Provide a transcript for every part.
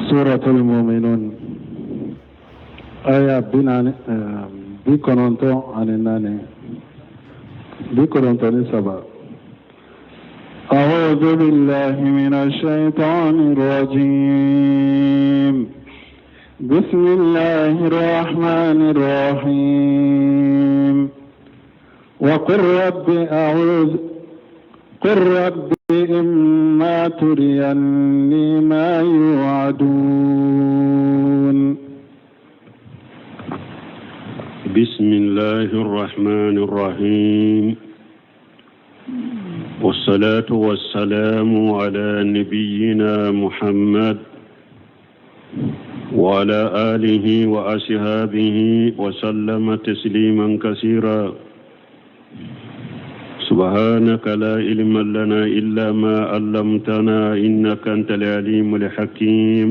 سورة المؤمنون آية بكونتو عن الناني بكونتو سبع. أعوذ بالله من الشيطان الرجيم. بسم الله الرحمن الرحيم. وقل رب إما تريني ما يوعدون. بسم الله الرحمن الرحيم. والصلاة والسلام على نبينا محمد وعلى آله وأصحابه وسلم تسليما كثيرا. سبحانك لا علم لنا إلا ما علمتنا إنك أنت العليم الحكيم.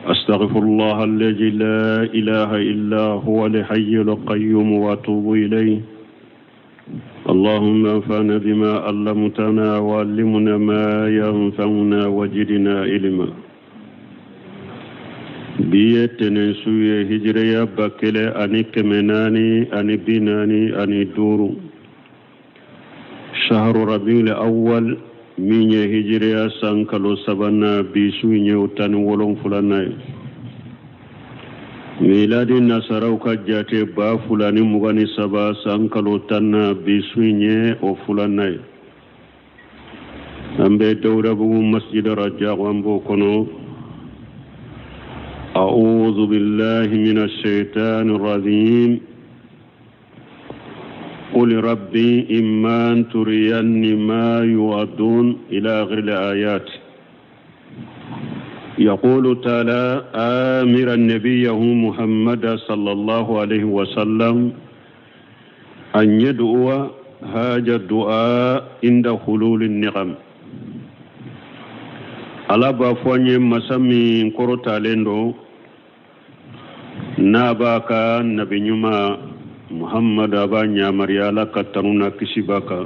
أستغفر الله الذي لا إله إلا هو الحي القيوم وأتوب إليه. اللهم انفعنا بما علمتنا وعلمنا ما ينفعنا وزدنا علما. بيتنا سوية هجرية بكلة أني كمناني أني بناني أني دورو. شهر ربيع الأول من هجرية سانكالو سبنا بيسوية وتاني ولون فلاناي. ميلاد النصارى وكجاتي با فلاني مغاني سبا سانكالو تانا بيسوية وفلاناي. أمبي دورة بو مسجد رجاء وانبو كنو. أعوذ بالله من الشيطان الرجيم. قل ربي إما تريني ما يوعدون إلى آخر الآيات. يقول تعالى آمرا نبيه محمد صلى الله عليه وسلم أن يدعو هذا الدعاء عند حلول النقم. على بافوني مسامي كروتا لندو ناباكا نبي نيوما محمد أبانيا مريالا كتنونا كشباكا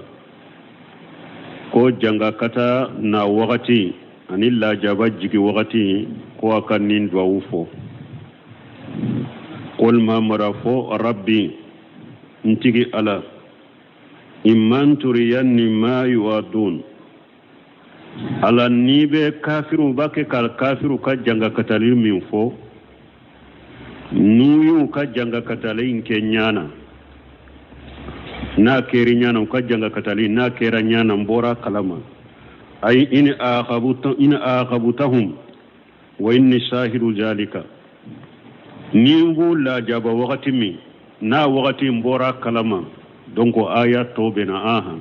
كو جنغا كتا نا وغتي أن الله جابا جيكي وغتي كو أكنين دواوفو. قل ما مرافو ربي انتقي على إما تريني ما يوادون. على نيبه كافر باكي كالكافر كجنغا كتالين من فو نويو كجنغا كتالين كنيانا نا كيري نيانا كجنغا كتالين نا كيرا نيانا مبورا كلاما أي إن آخبتهم وإني شاهد ذلك. نيبو لا جاب وقت مي نا وقت مبورا كلاما دونكو آيات توبنا آها.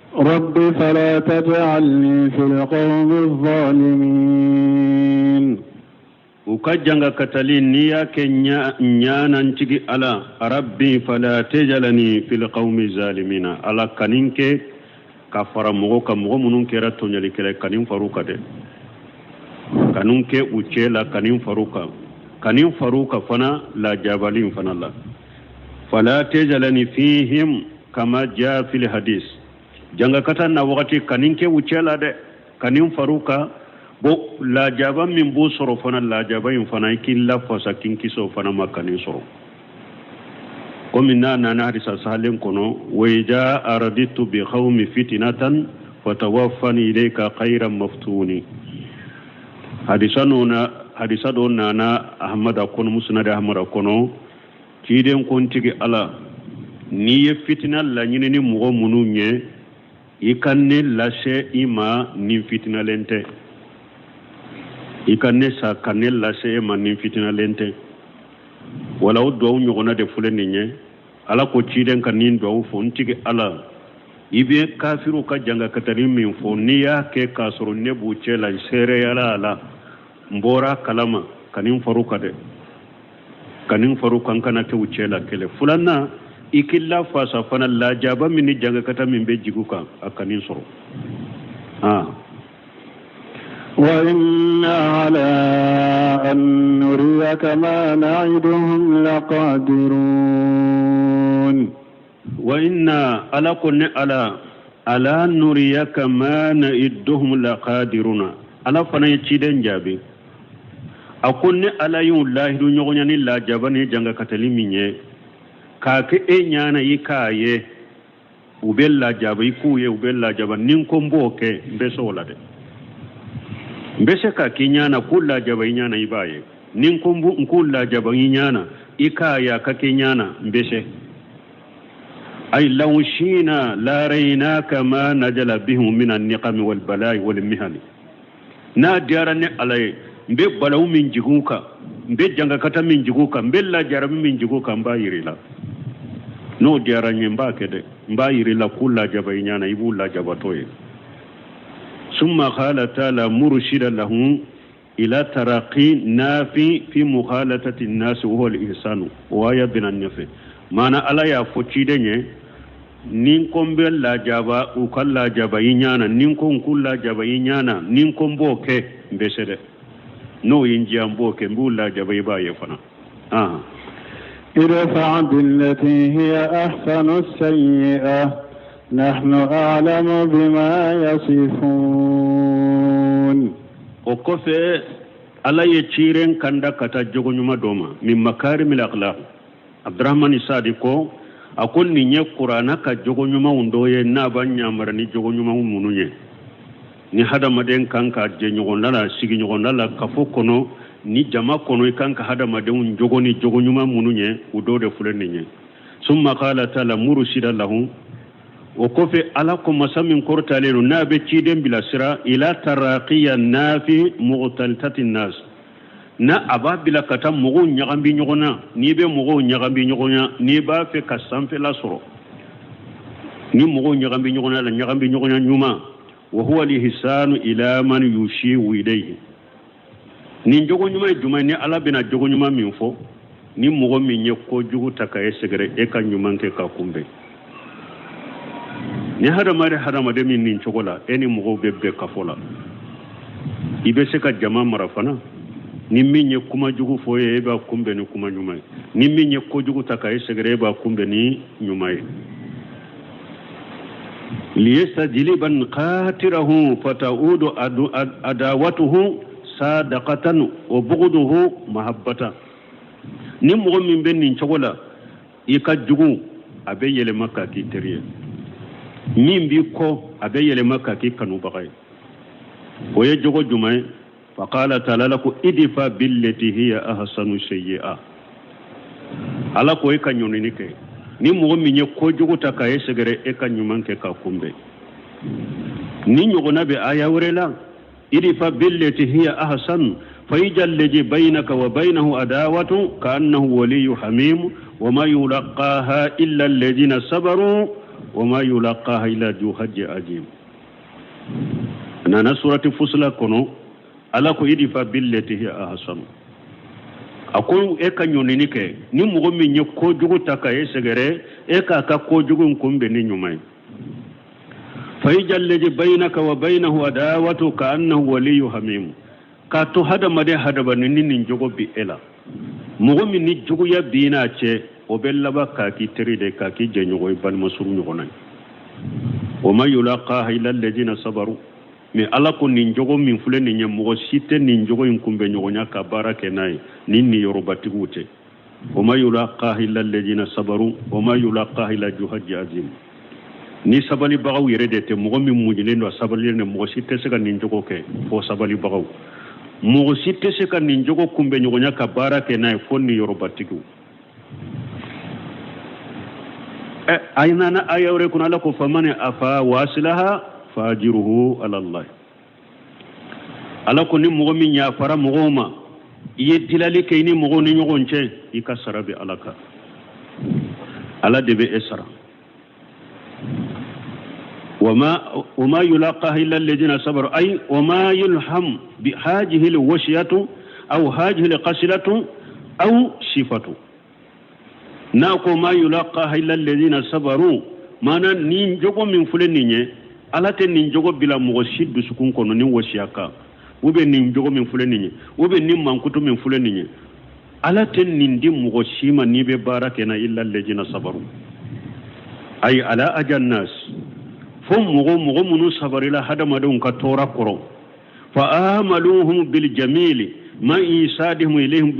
رب فلا تجعلني في القوم الظالمين. وكجنغا كتالين نيا كنيانا نتيجي على ربي فلا تجعلني في القوم الظالمين. على كنينك كفر مغوكا مغمونون كيراتو نيالي كلا كنين فاروكا دي كنونك وچيلا كنين فاروكا فنا لا جابالين فنا الله. فلا تجعلني فيهم كما جاء في الحديث. janga kata na wakati kaninke wucela de kanin faruka bo la jaba min bo soro fana la jaba yin fana killa fasa kinki so fana makanin soro ko minna na hadisa salen kono wayja araditu bi khawmi fitnatan fatawaffani ilayka khayran maftuni. hadisa do na ahmad kono musnad ahmad kono kiden kon tigi ala ni ye fitna la nyini ni mugo mununye ikanne lase ima nin fitina lente. ikanne sa kanne lase ima nin fitina lente. wala o duwawu ɲɔgɔnna de fule nin ye ala ko ciden ka nin duwawu fo ntigi ala i bɛ kafiru ka janga katari min fo n'i y'a kɛ k'a sɔrɔ ne b'u cɛ la seereyala a la n bɔra kalama kanin faru ka dɛ kanin faru kan kana kɛ u cɛ la kɛlɛ filanan ikilla fasa fana la jaba min ni janga kata min be jigu kan akanin soro. وإنا على أن نريك ما نعدهم لقادرون. وإنا على كن على نريك ما نعدهم لقادرون. ala fana ye ciden jaabi a ko ni ala y'u lahidu ɲɔgɔnyani lajaba ni janga katali min ye k'a kɛ e ɲana i k'a ye u bɛ lajaba i k'u ye u bɛ lajaba ni n ko n b'o kɛ n bɛ se o la dɛ n bɛ se ka k'i ɲana k'u lajaba i ɲana i b'a ye ni n ko n k'u lajaba i ɲana i k'a ye a ka k'i ɲana n bɛ se أي لو شئنا لاريناك ما نزل بهم من النقم والبلاء والمهن نا ديارني علي مبي بلاو من جيغوكا مبي جانغا كاتا من جيغوكا مبي لا جارم من جيغوكا مبايري لا نو ديارني مبا كده مبايري لا كل جباينانا يبو لا جباتوي ثم قال تعالى مرشدا له إلى ترقي نافي في مخالطة الناس وهو الإحسان وهي بين النفي معنى ألا يا فوتشيدني نينكم بلا جابا وكلا جابا ينانا نينكم كلا جابا ينانا نينكم بوكي بسده نو ينجيان بوكي بولا جابا يبا يفنا ادفع بالتي هي أحسن السيئة نحن أعلم بما يصفون وكفي ألا يتشيرين كندا كتا جوغو نيوما دوما من مكارم الأخلاق عبد الرحمن صادقو أقول نيني قرانا كجوغو نيوما وندوye نابا نيامر ني جوغو نيوما ومنونye ni hada maden kanka je nyogon lala sigi nyogon lala kafo kono ni jama kono kanka hada maden jogo ni jogo nyuma mununye udode fulenye summa qala ta'ala murshida lahu wa kofi ala ko masamin kortalelu nabe ciden bila sira ila taraqiya nafi mughtaltatin nas na ababila kata mugo nyagambi nyogona ni be mugo nyagambi nyogona ni ba fe kasamfe la soro ni mugo nyagambi nyogona la nyagambi nyogona nyuma وهو الإحسان إلى من يشير إليه ni jogo nyuma juma ni ala bina jogo nyuma min fo ni mogo min ye ko jugu takaye segere e kan nyuma ke ka kumbe ni hada mare min nin chogola eni mogo bebbe ka fola ibe se ka jama marafana ni min ye kuma jugu fo ye ba kumbe ni kuma nyuma ni min ye ko jugu takaye segere ba kumbe ni nyuma ليستجلبا قاتره فتعود عداوته صادقة وبغضه محبة نمو من بين شغلا يكجو أبي يلمكا كي تريه مين بيكو أبي يلمكا كي كانوا بغي ويجو جمعي فقال تعالى لكو إدفا بالتي هي أحسن سيئة على كو يكنيوني نكي ni mogo min ye ko jogo ta ka segere e ka nyuman ke ka kumbe ni nyogona be aya wurela idfa billati hiya ahsan fayjal ladhi bainaka wa bainahu adawatu ka'annahu waliyyu hamim wama yulaqaha illa alladhina sabaru wama yulaqaha illa dhu hajji ajim nana surati fusla kono ala ko idfa billati hiya ahsan akon e ka nyonini ke ni mogo min ye ko jugu taka e segere e ka ko jugu kumbe ni nyumai fa yajallaji bainaka wa bainahu adawatu ka annahu waliyyu hamim ka to hada made hada ban ni jogo bi ela mogo min ni jugu ya bina che o bella ba ka ki teride ka ki je nyogo ban masuru nyogo nay wa may yulaqa illa alladhina sabaru mais ala ko nin jogo min fule ni nyamo site nin jogo in kumbe nyogo nya ka barake nay nin ni yorubatigute wa ma yulaqa illa alladhina sabaru wa ma yulaqa illa juhad azim ni sabali bagaw yerede te mo min mujile no sabali ne mo site se kan nin jogo ke fo sabali bagaw mo site se kan nin jogo kumbe nyogo nya ka barake nay fo ni yorubatigu ayna na ayawre kuna la ko famane afa wasilaha fajiruhu ala Allah ala ko ni mogo min ya fara mogo ma iye dilali kay ni mogo ni nyogon ce ikasara bi alaka ala debe esara wama yulaqa illa alladhina sabaru ay wama yulham bi hadhihi alwashiyatu aw hadhihi alqasilatu aw sifatu na ko ma yulaqa illa alladhina sabaru mana ni jogo min fuleninye ala te nin jogo bila mogo siddu sukun kono ni wasiyaka ube nin jogo min fuleninye ube nin mankutu min fuleninye ala te nin di mogo sima ni be barake na illa alladhina sabaru ay ala ajannas fo mogo munu sabarila hada madun ka tora koro فآملوهم بالجميل ما إيسادهم إليهم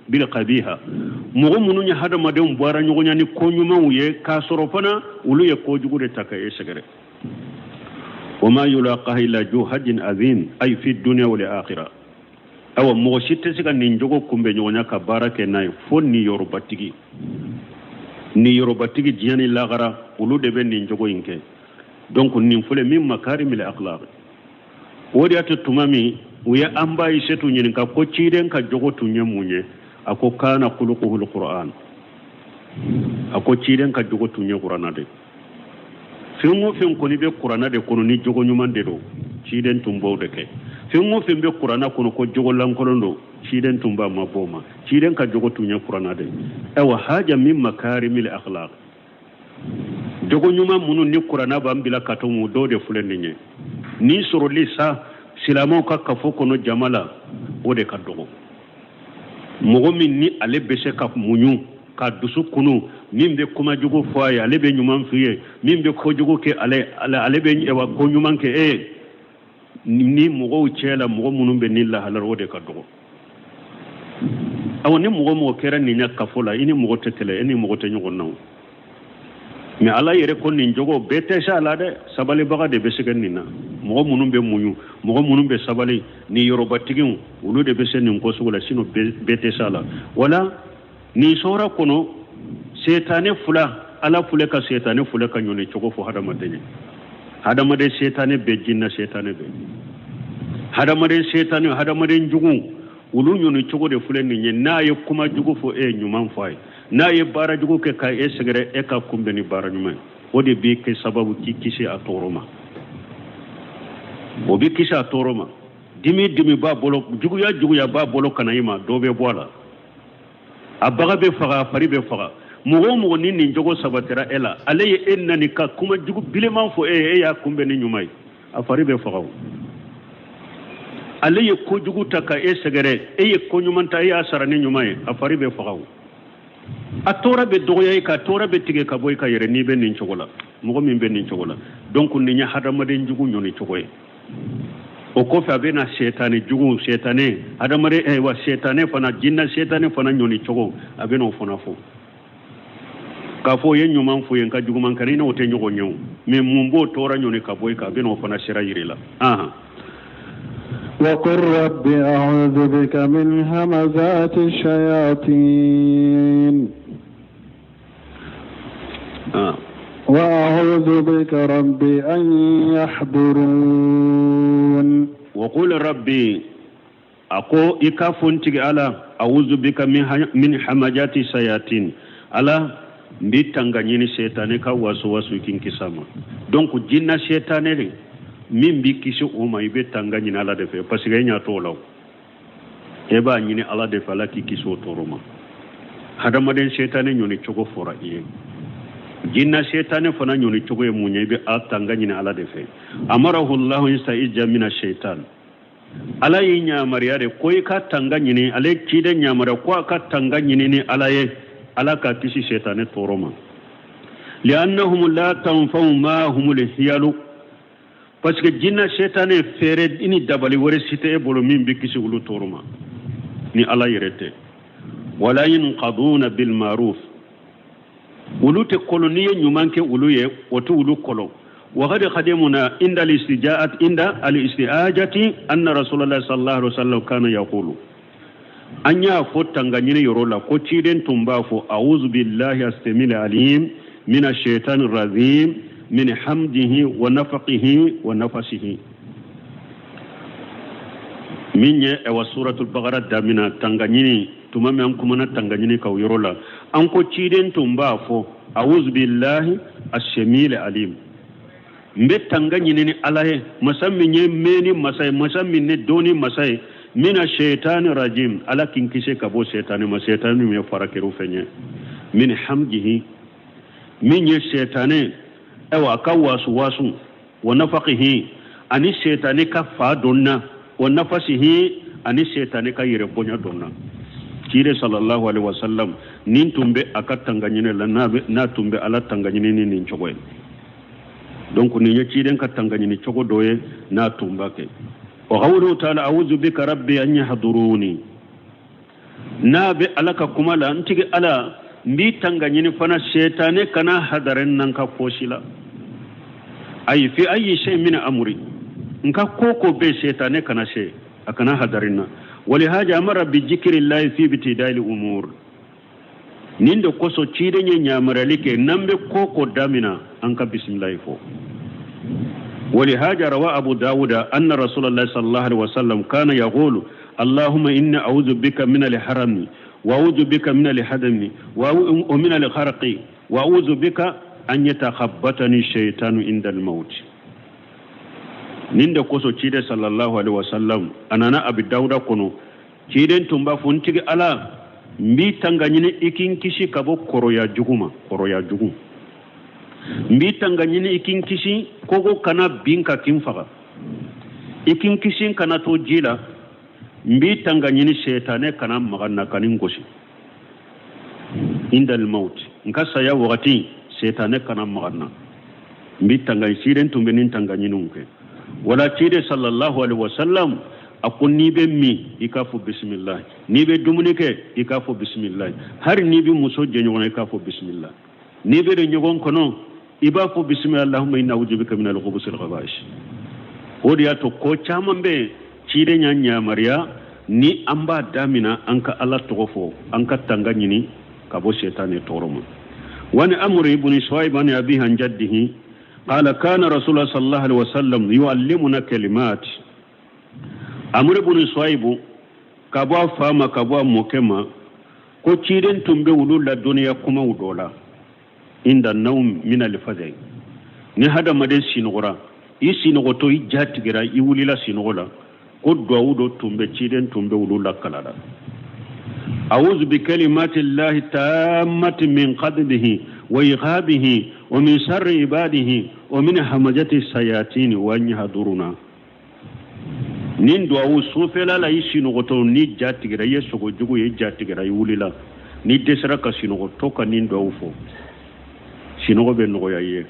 بالقبيح مغمون يهدى مدهم بارا نغنياني كونيما ويه كاسروفنا ولو يكوجو رتاكا يسغري وما يلاقاه إلا جو حج عظيم أي في الدنيا والآخرة أو مغشيت سيغا نينجوغو كومبي نغنيا كبارا كناي فون ni yorobatigi jiyani lagara ulu de ben ninjogo inke donc nin fule min makarim al akhlaq wodi tumami uya amba isetu nyin ka ko ciiden ka jogo tunye munye ako kana khuluquhul qur'an ako ciiden ka jogo tunye qur'ana de fimu fim ko ni be qur'ana de kono ni jogo nyuman de do ciiden tumbo de ke fimu fim be qur'ana kono ko jogo lankolondo ciiden tumba maboma ciiden ka jogo tunye qur'ana de ewa haja min makarimil akhlaq jogo nyuma munu ni qur'ana bambila katomu do de fulenni ni soroli sa silamo ka kafo kono jamala o de ka dogo mogo min ni ale bese ka munyu ka dusu kunu min be kuma jogo foya ale be nyuman fiye min be ko jogo ke ale be ewa ko nyuman ke ni mogo chela mogo munu be ni la halar o de ka dogo awoni mogo kera ni nya kafola ini mogo tetele ini mogo te nyugo naw mais ala yere ko ni jogo bete sala de sabali baga de besigen nina mogo munum be munyu mogo munum be sabali ni yoroba tigin ulu de besen ni ko sugula sino bete sala wala ni sora kono setane fula ala fule ka setane fule ka nyone chogo fo hada madene setane be jinna setane be hada madene jugu ulu nyone chogo de fule ni na ye kuma jugu fo nyuman fay na ye bara jugo ke ka segere ka kumbe ni bara nyuma wodi bi ke sababu ki kisi atoroma o bi kisi atoroma dimi ba bolo jugo ya ba bolo kana yima do be bola abaga be faga fari be faga mugo ni jogo sabatera ela alaye ennani ka kuma jugo bileman fo ya kumbe ni nyuma afari be faga alaye ko jugo taka segere ko nyuma ta ya sarani nyuma afari be faga a tora be dogoya ka tora be tige ka boy ka yere ni be nin chogola mogo min be nin chogola donc ni nya hadama den jugu nyoni chogoye o ko fa be na shetane jugu shetane hadama de wa shetane fana jinna shetane fana nyoni chogo abeno fona fo ka fo yen nyuma fo yen ka jugu man kari no te nyogo nyew mais mumbo tora nyoni ka boy ka beno fana sira yirela وقل رب أعوذ بك من همزات الشياطين وأعوذ بك ربي أن يحضرون وقل ربي أقو إكافنتك على أعوذ بك من همزات الشياطين على mbitanganyini shetane ka wasu kinkisama donc jinna shetane min bi kisi o ma ibe tanganyini ala de fe parce que nya to law e ba nyini ala de fa la ki kiso toroma hadamaden shetane nyoni chogo fora iye jinna shetane fana nyoni chogo e munye be a tanganyini ala de fe amarahu allah yasta'ija min ash-shaytan ala yinya mariyade koy ka tanganyini ale kide nya mara ko ka tanganyini ni ala ye ala ka kisi shetane toroma li'annahum la tanfa'u ma hum al-hiyalu parce que jinna shetane fere ini dabali wore site bolo min bi kisi ulu toroma ni ala yerete wala yunqaduna bil ma'ruf ulu te koloniye nyumanke ulu ye otu ulu kolo wa qad khadimuna inda al-isti'ajati anna rasulullah sallallahu alaihi wasallam kana yaqulu anya fotanga nyine yorola ko ciden tumba fo a'udhu billahi astamil alim min ash-shaytanir rajim min hamdihi wa nafaqihi wa nafasihi minye wa suratul baqara damina tanganyini tumame an kuma na tanganyini ka yorola an ko ciden tumba fo a'udhu billahi ash-shamil alim mbe tanganyini ni alaye masamminye meni masay masamminne doni masay mina shaytanir rajim ala kinkise kabo shaytani ma shaytani me farakeru fenye min hamdihi minye shaytani ewa ka wasu wa nafaqihi ani shaytani ka fa donna wa nafasihi ani shaytani ka yire bonya donna kire sallallahu alaihi wasallam nin tumbe akatanganyine la na tumbe ala tanganyine nin chogoy donc ni nyaki den ka tanganyine chogo doye na tumba ke وقوله تعالى أعوذ بك ربي أن يحضروني نابي ألك كمالا أنتك ألا ميتانغا ينفنا الشيطان كنا حضرن ننكا فوشلا أي في أي شيء من أمري نكا كوكو بي شيطان كنا شيء أكنا حضرنا ولهذا أمر بذكر الله في ابتداء الأمور nindo koso chide nye nyamaralike nambe koko damina anka bismillah fo ولهذا روى أبو داود أن رسول الله صلى الله عليه وسلم كان يقول اللهم إني أعوذ بك من الحرم وأعوذ بك من الهدم ومن الخرق وأعوذ بك أن يتخبطني الشيطان عند الموت نند كوسو تشيد صلى الله عليه وسلم أنا أبي داود كنو تشيد تنبا فنتك على مبي تنغنيني إكين كشي كابو كرويا جوغما mbi tanganyini ikin kishi kogo kana binka kimfaga ikin kishin kana to jila mbi tanganyini shaytane kana magana kanin goshi indal maut nkasa ya wakati shaytane kana magana mbi tanganyini siren tumbenin tanganyini unke wala tide sallallahu alaihi wasallam akun nibe mi ikafu bismillah nibe dumunike ikafu bismillah har nibe muso jenyo ikafu bismillah nibe de nyogon kono ibafu bismillah allahumma inna a'udhu bika min al-khubuthi wal-khaba'ith odiya to ko chamambe cide nyanya mariya ni amba damina anka Allah togofo anka tanganyini kabo shaytane toromo wani amri ibn shuayb an abi han jaddihi qala kana rasulullah sallallahu alaihi wasallam yuallimuna kalimat amri ibn shuayb kabo fama kabo mokema ko ciden tumbe wulula duniya kuma wudola inda nawm min al-fajr ni hada made sinogora isinogoto ijatigira iwulila sinogola ko dawudo tumbe ciden tumbe wulula kalala a'udhu bi kalimati llahi tammati min qadbihi wa ighabihi wa min sharri ibadihi wa min hamajati sayatin wa an yahduruna nin duwawu sufela la isinogoto ni jatigira yesogo jugo ye jatigira iwulila ni desara ka sinogoto ka nin duwawu fo sinogo be no yaye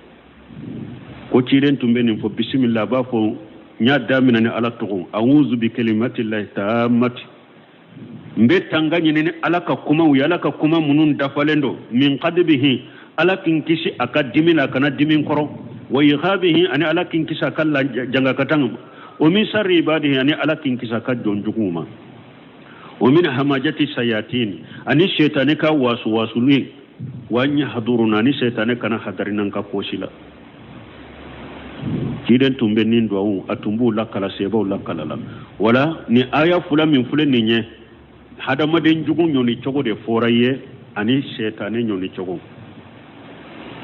ko ciren tumbe nin fo bismillah ba fo nya damina ni ala to a'udhu bi kalimati llahi tammati mbe tangani ni alaka kuma wi alaka kuma munun dafalendo min qadbihi alakin kishi akadimina kana dimin koro wa ighabihi ani alakin kisa kala janga katang o min sharri ibadihi ani alakin kisa ka jonjuguma o min hamajati sayatin ani shaytane ka wasu ni wanya haduruna ni shaytane kana hadarinan ka koshila kiden tumbe nin do atumbu lakala sebo lakala la wala ni aya fula min fule ninye hada maden jugun nyoni chogo de foraye ani shaytane nyoni chogo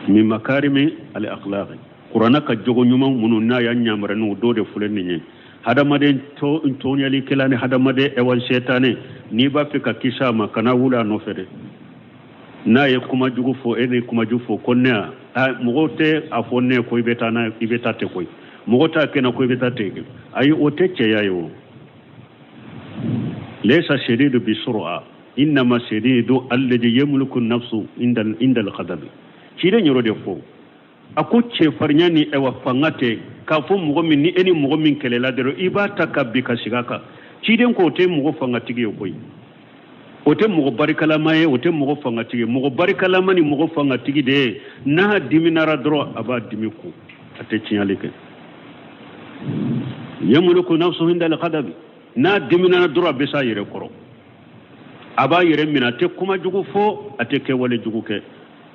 mi makarimi al akhlaq qur'ana ka jogo nyuma munun na ya nyamara no do de fule ninye hada maden to nyali kelani hada made e wan shaytane ni ba fika kisa makana wula no fede na ye kuma jugu fo ene kuma jugu fo konna mogote afone ko ibeta na ibeta te koy mogota kena ko ibeta te ay oteche yayo laysa shadidu bi sur'a inma shadidu alladhi yamliku an-nafsu inda al-qadab cide nyoro de fo ako che farnyani e wa fangate ka fo mogo min ni eni mogo min kelela dero ibata kabika shigaka cide ko te mogo fangati ge koy ote mogo barikala maye ote mogo fangatigi mogo barikala mani mogo fangatigi de na diminara dro aba dimiku ate chinyalike yamuluku nafsu inda al-qadab na diminara dro besa yere koro aba yere mina te kuma jugu fo ate ke wale jugu ke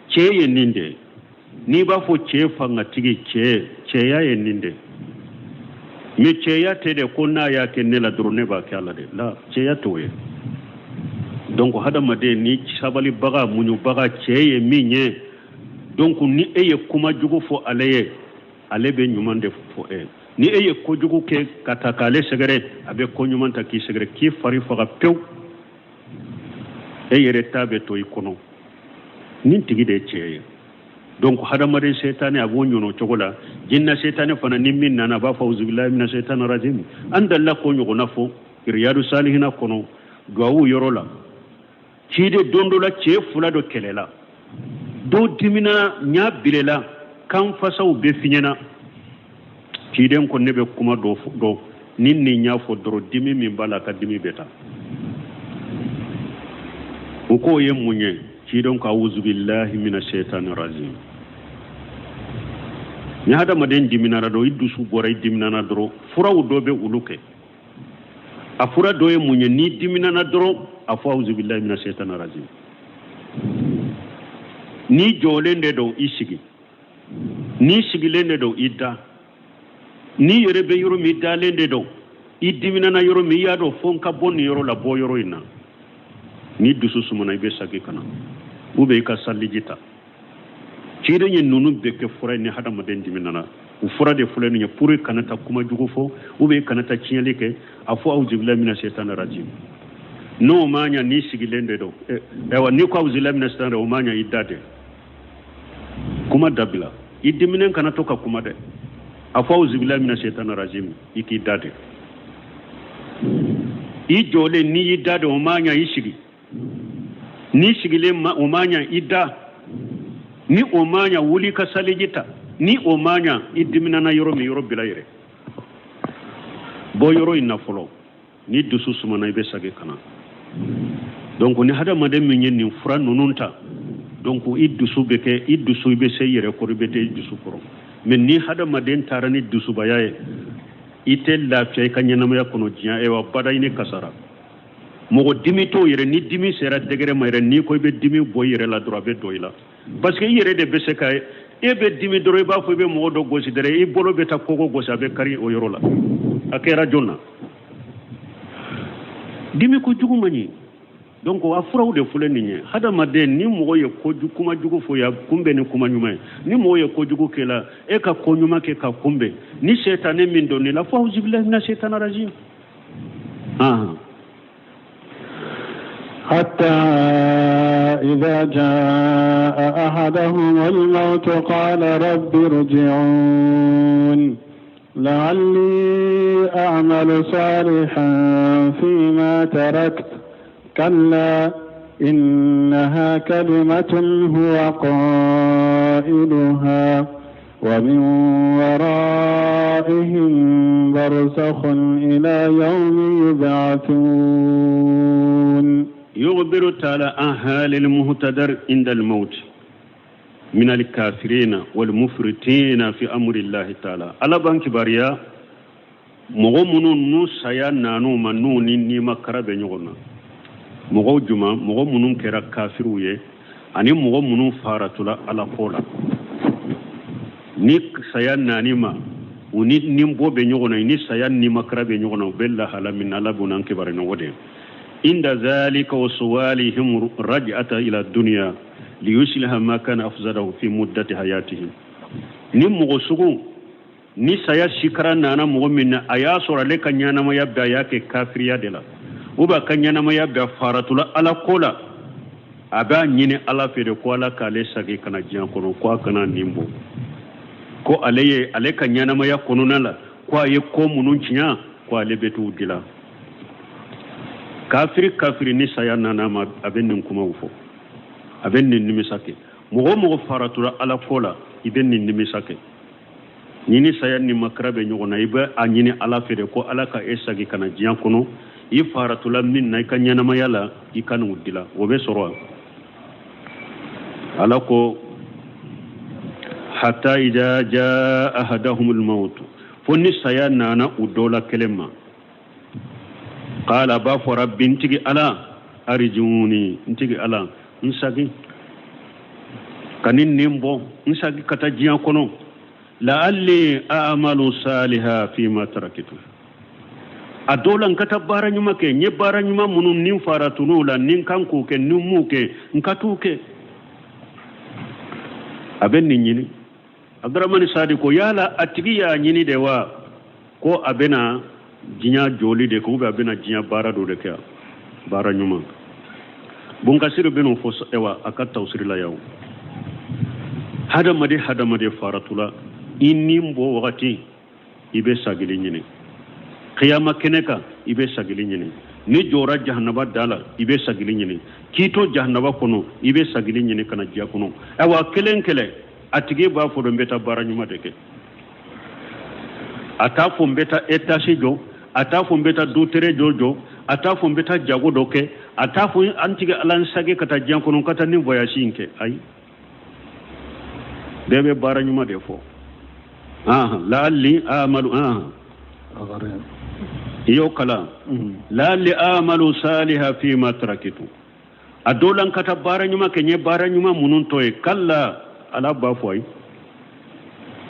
cheye ninde ni ba fo che fangatigi che ya ye ninde mi che ya te de konna ya ke nela dro ne ba ke ala de la che ya toye donc hada made ni sabali baga munyu baga cheye minye donc ni eye kuma jugo fo aleye alebe nyumande fo ni eye ko jugo ke katakale segere abe ko nyumanta ki segere ki fari faga pew eye retabe to ikono nin tigi de cheye donc hada made shaytane abo nyono chogola jinna shaytane fana nimmin nana ba fauzu billahi minash shaitanir rajim andalla ko nyugo nafo riyadu salihina kono duawu yorola cide dondola ce fula do kelela do dimina nya bilela kan fasaw be finyana ciden ko nebe kuma do ninni nya fo doro dimi min bala ka dimi beta uko ye munye ci don ka uzu billahi minash shaitanir rajim ni hada maden dimina do iddu su boray dimina na doro furaw do be uluke afura do ye munye ni dimina na doro afu uzu billahi minash shaitanir rajim ni jolende do isigi ni sigilende do idda ni yere be yoro mi dalende do idimina na yoro mi yado fonka bonni yoro la bo yoro ina ni dusu sumana ibe sagi kana ube ka sallijita cide nyen nunu beke fura ni hada maden dimina na u fura de fulenu nya pure kanata kuma jugo fo ube kanata chinyelike afu auzu billahi minash shaitanir rajim no manya ni sigilende do ewa ni ko auzu billahi minash shaitanir o manya idade kuma dabila idiminen kana toka kuma de afauzu billahi minash shaitanir rajim iki dade i jole ni idade o manya ishigi ni shigile o manya idda ni o manya wuli ka salijita ni o manya idimina na yoro mi yoro bilayre bo yoro ina folo ni dusu sumana ibe sage kana donc ni hada madem min ni fura nununta donc iddusu beke iddusu be seyere ko rubete iddusu ko men ni hada maden tarani dusu bayaye itel la fay kanyana ma yakono jiya e wa bada ini kasara mo dimi to yere ni dimi sera degere ma yere ni ko be dimi bo yere la droit be doila parce que yere de be sekay e be dimi doro ba fo be mo do gosi dere e bolo be ta koko gosi be kari o yoro la akera jonna dimi ko jugu mani donc wa furaw de fulani nye hada maden ni mo ye ko kuma jugu fo ya kumbe ni kuma nyuma ni mo ye ko jugu kela e ka ko nyuma ke ka kumbe ni shetane min do ni la fa uzu billahi minash shaitanir rajim حتى إذا جاء أحدهم الموت قال رب ارجعون لعلي أعمل صالحا فيما تركت كلا إنها كلمة هو قائلها ومن ورائهم برزخ إلى يوم يبعثون يخبر تعالى عن حال المهتدر عند الموت من الكافرين والمفرطين في أمر الله تعالى على بانك باريا مغمون نسيا نانو منو نيني مكرب نيغنا مغو جمع مغو منون كرا كافروية أني مغو منون فارتلا على قولا نيك سيان نانيما وني نيمبو بنيغنا ني سيان نيما كرا بنيغنا بلا حالا من على بنان كبارنا ودين عند ذلك وسوالهم رجعة إلى الدنيا ليصلح ما كان أفسده في مدة حياتهم نيم مغو سغو ني سيا شكرا نانا مغو من أياسور لك نانا ما يبدا ياكي كافريا دلا uba kanyana ma yabda faratula ala kola aba nyine ala fere ko ala kale sage kana jian kono ko kana nimbo ko aleye ale kanyana ma yakono nala ko ye ko munun cinya ko ale betu dila kafiri ni sayana na ma abennin kuma ufo abennin nimisake mo faratula ala kola ibennin nimisake nyini sayanni makrabe nyogona iba anyini ala fere ko ala ka esagi kana jian kono i faratula min na ka nyanama yala i kan wudila wobe soro ala ko hatta idha jaa ahadahum al-maut fonni sayana na udola kelema qala ba fa rabbi ntigi ala arjuni ntigi ala nsagi kanin nimbo nsagi kata jian kono la'alli a'malu salihan fima tarakitu adolan kata baranyuma ke nye baranyuma munun nin faratunu la nin kanku ke nin muke nkatuke aben ni nyini abdurrahman sadi ko yala atigi ya nyini de wa ko abena jinya joli de ko abena jinya bara do de ka baranyuma bunga siru benu fo ewa akatta usri la yaw hada made faratula inni mbo wakati ibe sagili nyini qiyama keneka ibe sagili nyini ni jora jahannaba dala ibe sagili nyini kito jahannaba kono ibe sagili nyini kana jiya kono awa kele atige ba fo do mbeta baranyuma deke ata fo mbeta etasi jo atafo mbeta dutere jojo atafo mbeta jago doke atafo antiga alan sage kata jankono kata ni voyage inke ay debe bara nyuma defo la'alli amalu iyo kala la'alli amalu saliha fi ma tarakitu adolan kata bara nyuma kenye bara nyuma munun toy kalla ala bafoi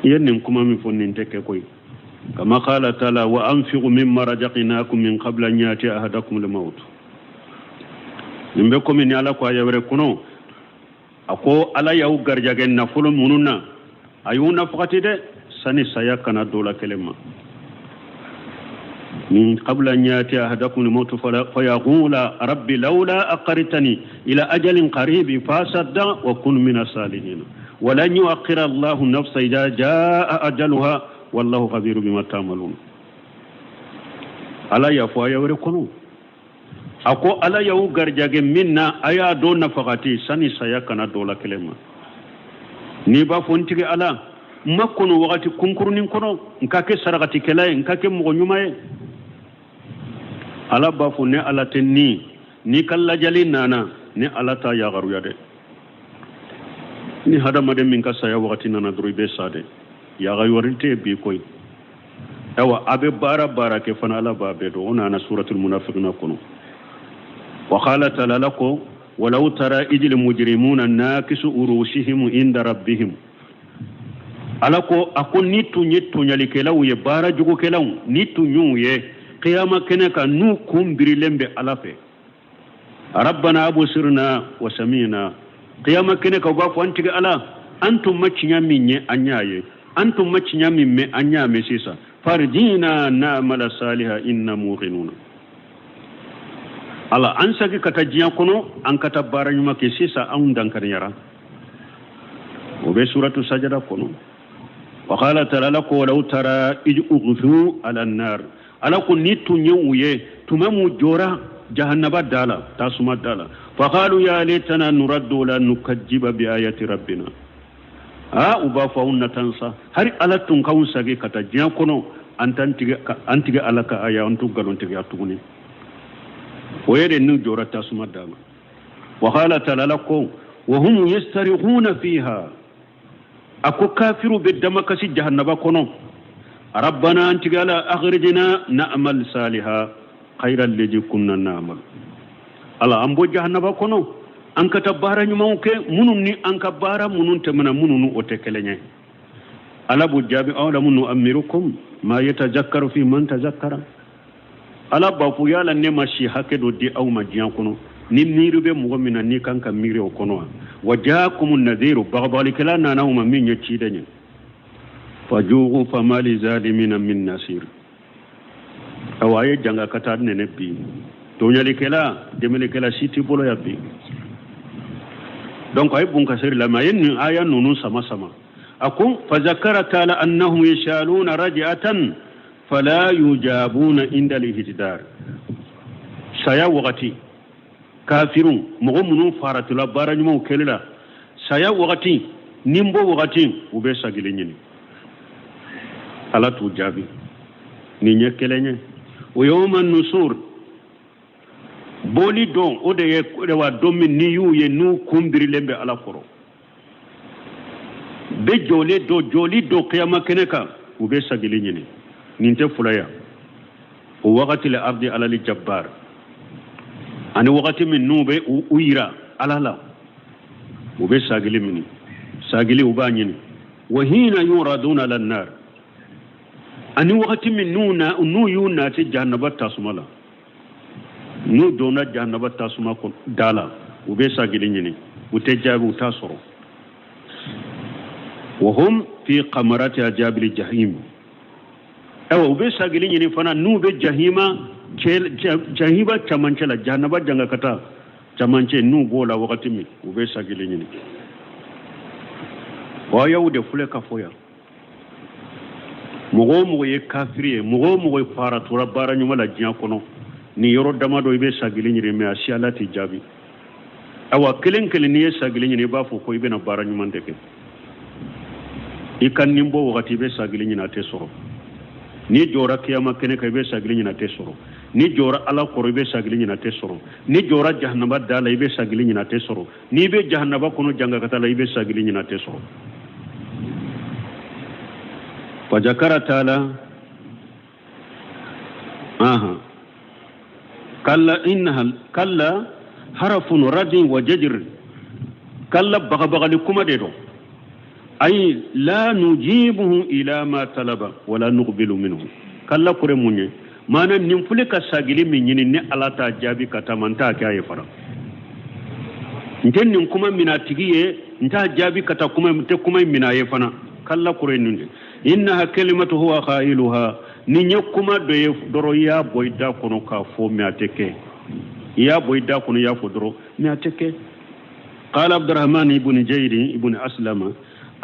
yennin kuma mi fonnin teke koy kama qala ta'ala wa anfiqu mimma razaqnakum min qabla an yati ahadakum al-maut nimbe ko min ala ko ayawre kuno ako ala yaw garjagen na fulun mununa ayuna faqati de sani saya kana dola kelema من قبل أن يأتي أحدكم الموت فيقول ربي لولا أقرتني إلى أجل قريب فأصدق وكن من الصالحين ولن يؤخر الله نفسا إذا جاء أجلها والله خبير بما تعملون ألا يفوا يوركنوا أكو ألا يوغر جاج منا أيا دون نفقتي سني سيكنا دولا كلمة نيبا فونتي ألا ما كنوا وقت كنكرنين كنوا نكاكي سرقتي كلاي نكاكي مغنيوماي ala bafu ne ala tenni ni kala jali nana ni ala ta ya garu yade ni hada made min ka saya wakati nana duru be sade ya ga yorinte bi koy awa abe bara ke fana ala babe do ona na suratul munafiquna kuno wa qala ta'ala lako walau tara idil mujrimuna nakisu urushihim inda rabbihim alako akon nitu nyetu nyalikelaw ye bara jugo kelaw nitu nyuye قيامة كنك نوكم بريلم بألافه ربنا أبو سرنا وسمينا قيامة كنك وقف وانتك ألا أنتم ما تنيامين أنياي أنتم ما تنيامين أنيا مسيسا فرجينا نعمل صالحا إنا موقنون ألا أنسك كتجيا كنو أنك تبارا يوم كسيسا أون دانكر يرى وبسورة سجدة كنو وقال تعالى لك ولو ترى إذ أغفوا على النار alako ni tunyuye tumamu jora jahannaba dala tasuma dala faqalu ya laitana nuraddu la nukajjiba bi ayati rabbina uba fauna tansa hari alatun kawsage kata jankono antiga alaka aya antu galontiga atuguni oyede nu jora tasuma dala wa qala talalako wa hum yastarikhuna fiha ako kafiru bidamakasi jahannaba kono ربنا أنت قال أخرجنا نعمل صالحا خيرا الذي كنا نعمل الله أمبو جهنم كنو أنك تبارا نموك منوني أنك بارا منون تمنا منون أتكلني الله بجابي أولا منو أميركم ما يتذكر في من تذكر الله بافو يالا نمشي هكذا دي أو مجيان كنو نميرو بمغمنا نيكان كميرو كنو وجاكم النذير بغضالك لا نانوم من يتشيدني فجوغوا فما لظالمين من نصير أو أي جنگا كتار ننبي تونيا لكلا دمي لكلا سيتي بولو يبي دونك أي بون كسر لما ين آية نونو سما سما أكون فذكر تعالى أنهم يشالون رجعة فلا يجابون عند الاهتدار سيا وقتي كافرون مغمنون فارت لبارا نمو كلا سيا وقتي نمبو وقتي وبيسا جلينيني ala tu jabi ni nyekelenye o yawman nusur boli don o de wa domi ni yu ye nu kumbiri lembe ala foro be joli do qiyama keneka u be sagili nyini ninte fulaya o wakati le ardi ala li jabbar ani wakati min nube uira ala la u be sagili u ba nyini wa hina yuraduna lan nar ani wakati min nu yuna ti jahannaba tasumala nu dona jahannaba tasuma ko dala ube sagili nyini ute jabu tasoro wa hum fi qamarati ajabil jahim aw ube sagili nyini fana nu be jahima jahiba chamanchela jahannaba janga kata chamanche nu bola wakati min ube sagili nyini wa yawde fule kafoya mogo ye kafiriye mogo fara tura bara nyuma la jiya kono ni yoro damado ibe sagili nyire me asialati jabi awa kelen ni sagili nyine ba fo ko ibe na bara nyuma ndeke ikan nimbo wakati ibe sagili nyina te soro ni jora kiyama kene ka be sagili nyina tesoro ni jora ala koro be sagili nyina tesoro ni jora jahannaba dala be sagili nyina tesoro ni be jahannaba kono janga kata la be sagili nyina tesoro fajakara taala kalla innaha kalla harafun radin wa jajr kalla baga kuma de do ay la nujibuhu ila ma talaba wala nuqbilu minhu kalla kure munye mana nim fule ka sagili min yini ne alata jabi kata manta ka ay fara nten nin kuma mina tigiye nta jabi kata kuma te kuma mina ye fana kalla kure nunde innaha kalimatu huwa qailuha ni nyakuma do doro ya boyda kono ka fo mi ateke ya boyda kono ya fo doro mi ateke قال عبد الرحمن بن جير بن أسلم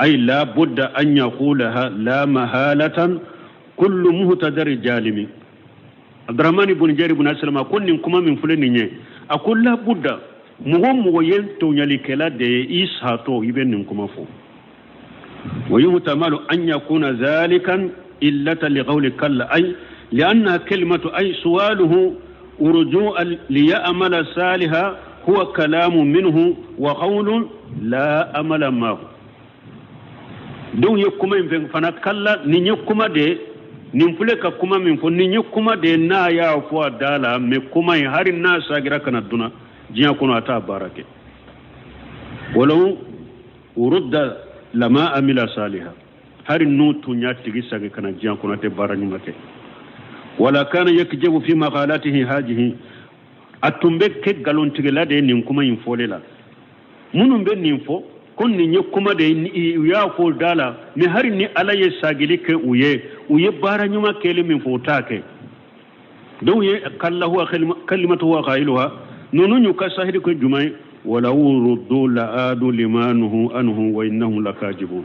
أي لا بد أن يقولها لا محالة كل مهتدر جالم عبد الرحمن بن جير بن أسلم أقول نكما من فلنية أقول لا بد مهم ويلتو يلكلا دي إسهاتو يبين نكما فو ويحتمل أن يكون ذلك إلا لقول كلا أي لأنها كلمة أي سؤاله ورجوع ليأمل صالحا هو كلام منه وقول لا أمل معه دون يكما من فنا كلا نيكما دي نمفلك كما من فن نيكما دي نا يا فوا دالا مكما هاري الناس اغرا كنا دونا جيا كنا تا بارك ولو ورد لما عمل صالحا هاري نوت نياتي ساغ كنا جيا كنا تي بارني مكه ولا كان يكجب في مقالاته هذه atumbe ke galon tigela de nin kuma yin fole la munun be nin fo kon nin ye kuma de ya fo dala mi hari ni alaye sagili ke uye bara nyuma kele min fo take don ye kallahu kalimatu wa qailuha nunu nyuka sahidi ko jumai wala uruddu la adu limanuhu anhu wa innahum lakajibun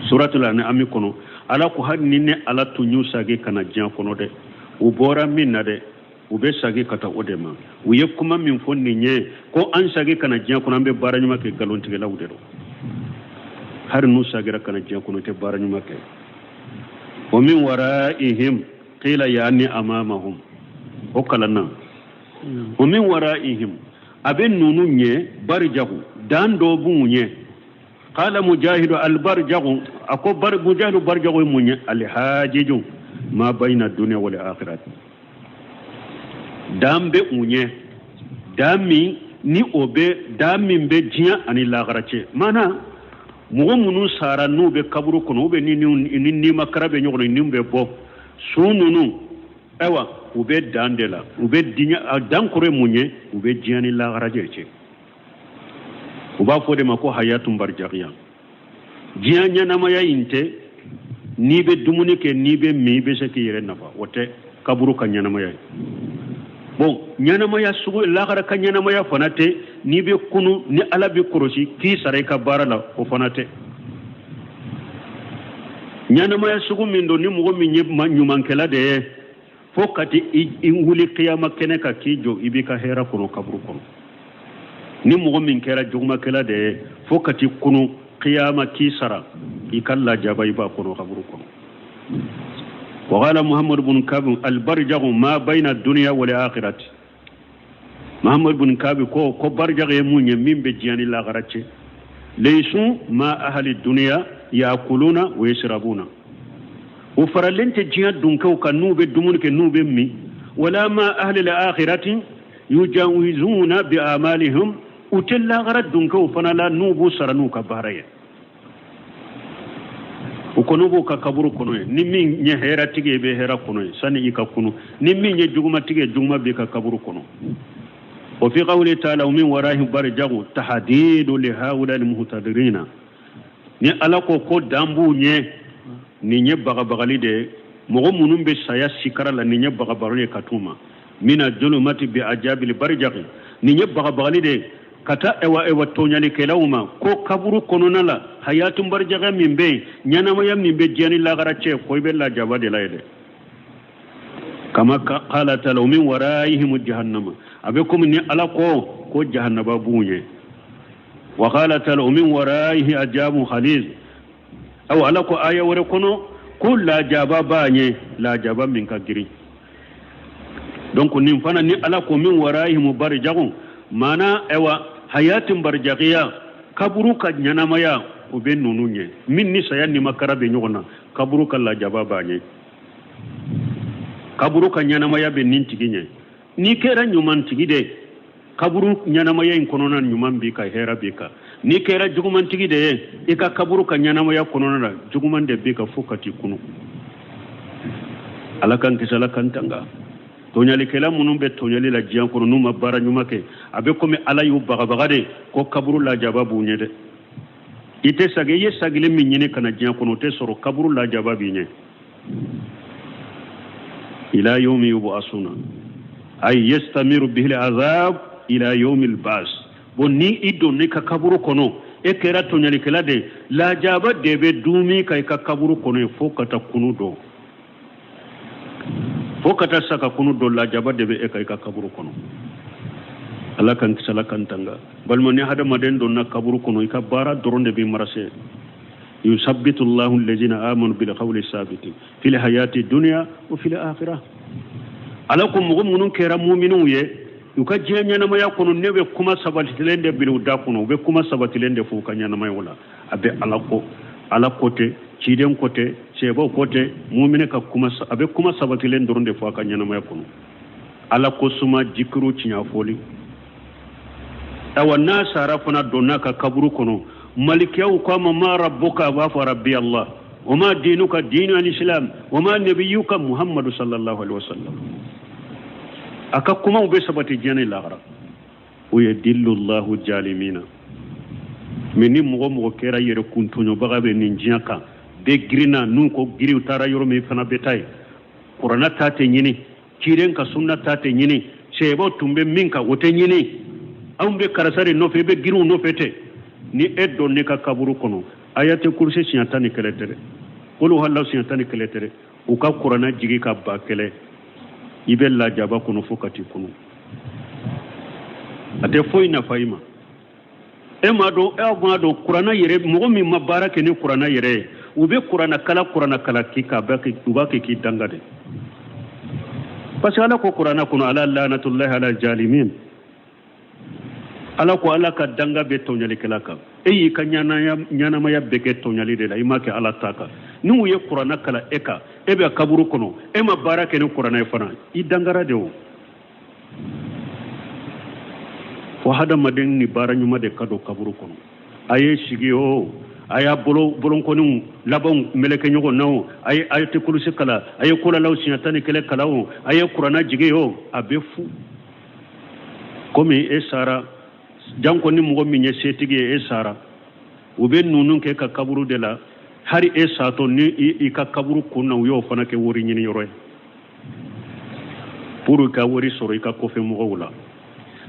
suratul an'am kono ala ko hadni ne ala tunyu sage kana jan kono de ubora minna de ube sage kata odema uye kuma min fonni nye ko an sage kana jiya kuna be baranyuma ke galon tigela udero har nu sage kana jiya kuna te baranyuma ke wa min waraihim qila yani amamahum o kalana wa min waraihim aben nunu nye barjahu dan do bunye qala mujahidu al barjahu ako mujahidu barjahu munye al hajiju ma bayna dunya wal akhirah dambe unye dami ni obe dami mbe jiya ani lagarace mana mugo munu sara nu be kaburu kono be ni makarabe nyono ni mbe bo sununu ewa ube dandela ube dinya dankure munye ube jiya ni lagarace ce uba fode mako hayatum barjaqiya jiya nyana maya inte ni be dumunike ni be mi be seki yere nafa wote kaburu kanyana maya bon ñanama ya sugu lagara ka ñanama ya fanate ni be kunu ni ala be korosi ki sare ka barala o fanate ñanama ya sugu min do ni mugo min nyuman kala de fokati inguli qiyama kene ka kijo ibika hera kono kabru kono ni mugo min kera jugma kala de fokati kunu qiyama ki sara ikalla jabai ba kono kabru kono وقال محمد بن كعب البرجغ ما بين الدنيا والآخرة محمد بن كعب كو برجغ يمون يمين بجيان الآخرة ليسوا ما أهل الدنيا يأكلون ويشربون وفرلنت جيان دونكو كنوب الدمون كنوب مي ولا ما أهل الآخرة يجاوزون بأعمالهم وتل الآخرة دونكو فنلا نوبو سرنوك بارية ukonugo ka kaburu kono ni min nye hera tige be hera kono sani ika kono ni min nye juguma tige juguma be ka kaburu kono wa fi qawli ta'ala min warahi barjagu tahdidu li haula al muhtadirina ni alako ko dambu nye ni nye bagabagali de mogo munum be saya sikara la ni nye bagabagali katuma mina julumati bi ajabil barjagi ni nye bagabagali de kata ewa tonyali kelawuma ko kaburu konona la hayatum barjaga mimbe nyanama ya mimbe jani la garache ko be la jabade la ede kama qala ta'ala min waraihim jahannama abekum ni alako ko jahannaba bunye wa qala ta'ala min waraihi ajabu khaliz aw alako aya wore kono ko la jaba banye la jaba min ka giri donc nin fana ni ala ko min warahim barjagun mana ewa hayatin barjagiya kaburu ka nyanamaya o be nununye min ni saya ni makara be nyona kaburu ka la jaba banye kaburu ka nyanamaya be nin tiginye ni kera nyuman tigide kaburu nyanamaya in konona nyuman bi ka hera bi ka ni kera juguman tigide e ka kaburu ka nyanamaya konona juguman de bi ka fukati kunu alakan kisala kantanga tonyali kela munun be tonyali la jian kono numa bara nyumake abe komi ala yu bagabagade ko kaburu la jaba bunye de ite sage ye sagile minyine kana jian kono te soro kaburu la jaba binye ila yawmi yub'asuna ay yastamiru bihi al'azab ila yawmi al-bas bonni iddo ne ka kaburu kono e kera tonyali kela de la jaba de be dumi kay ka kaburu kono fo kata kunu do fo kata saka kunu do la jaba de be e kay ka kaburu kono ala kan kisala kan tanga balmo ne hada maden do na kaburu kono ka bara doronde be marase yusabbitu Allahu alladhina amanu bil qawli sabiti fil hayati dunya wa fil akhirah alakum mu'minun kera mu'minun ye yuka jenya na maya kono nebe kuma sabatilende bil uda kono be kuma sabatilende fu kanya na maya wala abe ala kote ciden kote sebo kote mu'mine ka kuma abe kuma sabatilende doronde fu kanya na maya kono ala ko suma jikru cinya foli awanna sarafuna donaka kaburu kono malikiyahu kama ma rabbuka wa fa rabbi Allah wama dinuka dinu al-islam wama nabiyuka muhammadu sallallahu alaihi wasallam aka kuma ube sabati jene lagra o yadillu Allahu jalimina meni mo kera yere kuntunyo bagabe ninjaka be grina nun ko giri utara yoro me fana betay qur'ana tate nyini kiren ka sunna tate nyini sebo tumbe minka wote nyini ambe karasare no fe be giru no fete ni eddo ne ka kaburu kono ayate kursi siantani keletere kulu hallahu siantani keletere o ka qur'ana jigi ka bakele ibella jaba kono fokati kono ate foina faima e mado qur'ana yere mo mi mabarake ni qur'ana yere ube qur'ana kala kika baki ubake ki dangade parce que ala ko qur'ana kono ala lanatullahi ala jalimin ala ko ala ka danga be tonyali kelaka eyi ka nyana maya beke tonyali de la imake ala taka ni uye qur'ana kala eka ebe kaburu kono e ma barake ni qur'ana fana I dangara de o fo hada maden ni baranyuma de kado kaburu kono aye shigi o aya bolon konu labon meleke nyogo nawo aye ayate kursi kala aye kula law sinatani kele kala o aye qur'ana jige o abefu komi e sara janko ni mugo minye setigi e sara ube nunun ke ka kaburu de la hari e sato ni I ka kaburu kunna yo fana ke wori nyini yoro puru ka wori soro I ka kofe mugo wala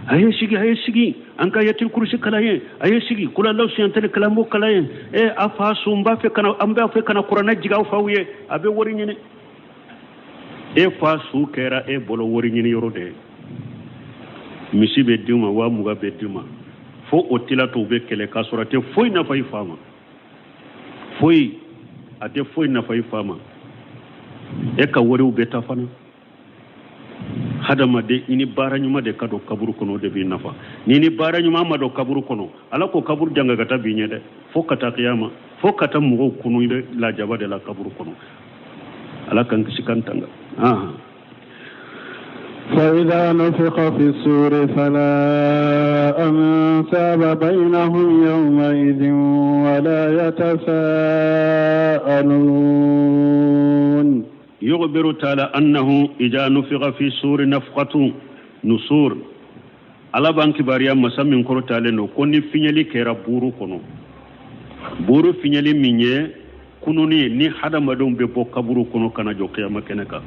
aye sigi anka yatil kursi kala ye aye sigi kula law siantele kala mo kala ye e afa sumba fe kana amba fe kana qur'ana jiga fawye abe wori nyini e fa su kera e bolo wori nyini yoro de misi be duma wa muga be duma fo otila to be kele kasorate foi na fay fama foi ate foi na fay fama e ka wori ube tafana hadama de ini baranyuma de kado kaburu kono de bi nafa ni baranyuma ma do kaburu kono ala ko kaburu janga gata bi nyede fo kata qiyama fo kata mugo kunu de la jaba de la kaburu kono ala kan kisikantanga فإذا نفخ في الصور فلا أنساب بينهم يومئذ ولا يتساءلون يخبر تعالى أنه إذا نفخ في الصور نفخة نصور على بانك باريا مسامين كرو تعالى نو كوني فينيلي كيرا بورو كونو بورو فينيلي مينيه كونوني ني حدا مدوم بيبو كبورو كونو كان جو قيامة كنكا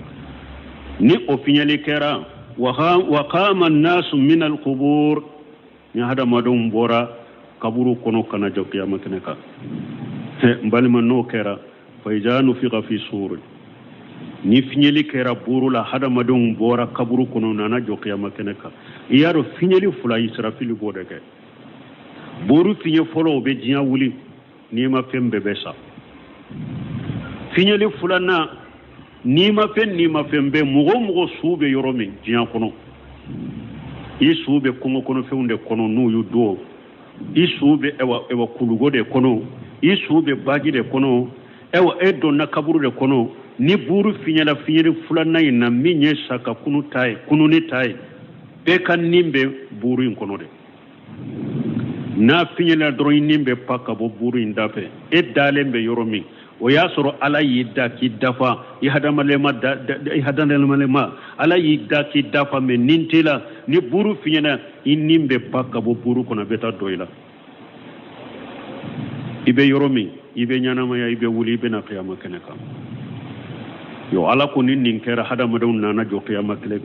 ni ofinyali kera wa qama an-nas min al-qubur ni hada madum bora kaburu kono kana jo qiyamah keneka mbali man no kera fa ijanu fi sur ni finyali kera buru la hada madum bora kaburu kono nana jo qiyamah keneka yaro finyali fula israfil godeke buru finye folo be jiya wuli ni ma fembe besa fiñali fulana nima fen be mogo suube yoromin jiyan kono i suube kongo kono fewnde kono nuyu do i suube ewa kulugode kono i suube bajide kono ewa eddo na kaburude kono ni buru fiñala fiñali fulana ina minye saka kunu ni tay be kan nimbe buru in kono de na fiñala doro nimbe pakka bo buru indafe e dalembe yoromin o ya soro ala yidda ki dafa ihadamalema ala yidda ki dafa me nintila ni buru fiñana inimbe pakka bo buru kono beta doyla ibe yoromi ibe ñanamaya ibe wuli ibe na qiyama kene kam yo ala ko nin kera hadamadaw nana jo qiyama kele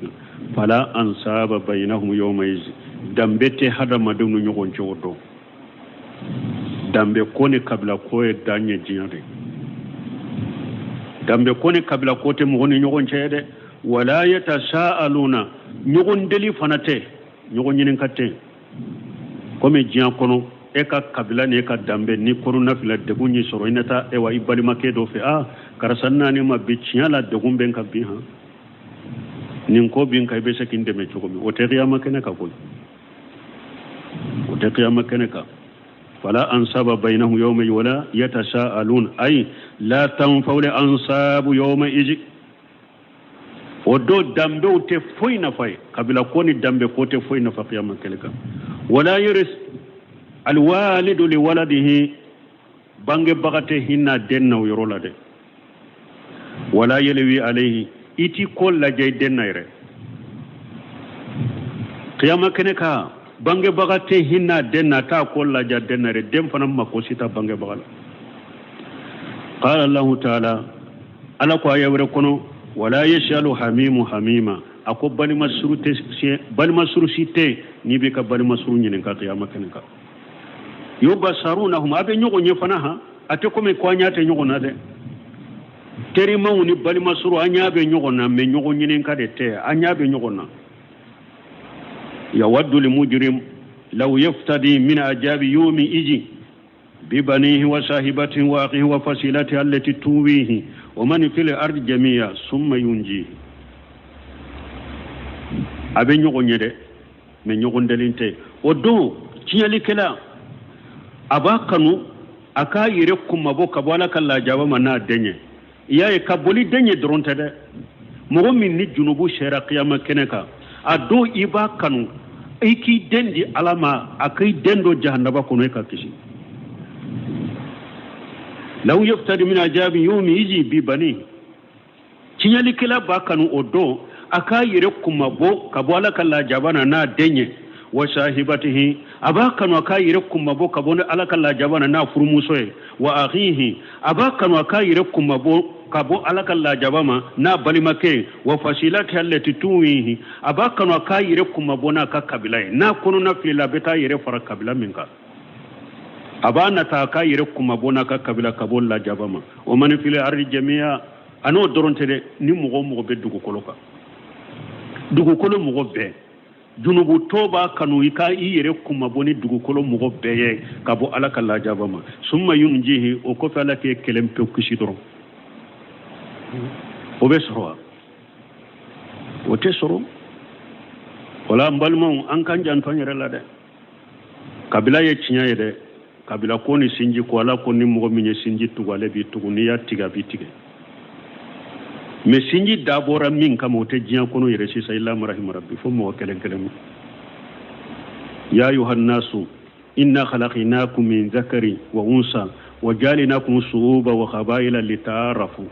fala ansaba bainahum yawma iz dambete hadamadaw no ñogon ci wodo dambe kone kabla ko e danye jiñade dambe kone kabila kote mugoni nyogon chede wala yatasaaluna nyogon deli fanate nyogon nyinin katte comme jian kono e ka kabila ne ka dambe ni kono na fila de bunyi soro inata e wa ibali makedo fe karasanna ni mabbi chiala de gumben ka bi nin ko bin kay be sakin de me chogo mi o te qiyama kene ka ko o te qiyama kene ka فلا أنساب بينهم يوم ولا يتساءلون أي لا تنفع الأنساب يومئذ ودو دمبو تفوين فاي قبل كوني دمبو كو تفوين في قيام كلك ولا يرث الوالد لولده بانغ بغته هنا دنا ويرولا دي ولا يلوي عليه إتي كل جاي دنا يره قيام كلك bange bagate hinna denna ta kolla ja dennare dem fanam mako sita bange bagala qala allah ta'ala ala ko ayawre kono wala yashalu hamimu hamima ako bani masru site ni be ka bani masru nyinen ka qiyama kenka yubasarunahum abe nyogo nyefana ha ate ko me ko nyate nyogo na de teri mawni bani masru anyabe nyogo na me nyogo nyinen ka de te anyabe nyogo na يود لمجرم لو يفتدي من عذاب يوم إجي ببنيه وصاحبته وأخيه وفصيلته التي تويه ومن في الأرض جميعا ثم ينجيه أبي نيغون يدي من نيغون دلينتي ودو تيالي كلا أبا كانوا أكا يركم مبوك بوالك الله جابا منا دنيا يا يكابولي دنيا درون تدي مغمين نجنوبو شيرا قيامة كنكا ado iba kanu iki dendi alama akai dendo jahannaba kono e kakisi law yaftadi min ajabi yawmi yiji bi bani cinyali kila ba kanu odo aka yire kuma bo kabwala kala jabana na denye wa sahibatihi abakanu aka yire kuma bo kabona alakalla jabana na furmusoe wa akhihi abakanu aka yire kuma bo kabo alakalla jabama na balimake wa fasilati allati tuwihi abakanu aka yire kuma bona ka kabila na kunu na fila beta yire fara kabila minka abana ta aka yire kuma bona ka kabila kabolla jabama wa man fil ardi jami'a ano doronte ni mugo be dugu koloka dugu kolo mugo be junubu toba kanu ika iyere kuma boni dugu kolo mugo beye kabo alaka la jabama summa yunjihi o ko fala ke kelempe kusidoro o besro o tesoro wala mbalmo an kan janton yere la de kabila ye cinya yede kabila ko ni sinji ko ala ko ni mugo minye sinji tugale bi tuguni ya tiga bi tige mais sinji dabora min kamo te jiyan kono yere si say lam rahim rabbi fo mo kelen kelen ya ayuhan nasu inna khalaqnakum min dhakari wa unsa wa jalinakum shu'uba wa qabaila lita'arafu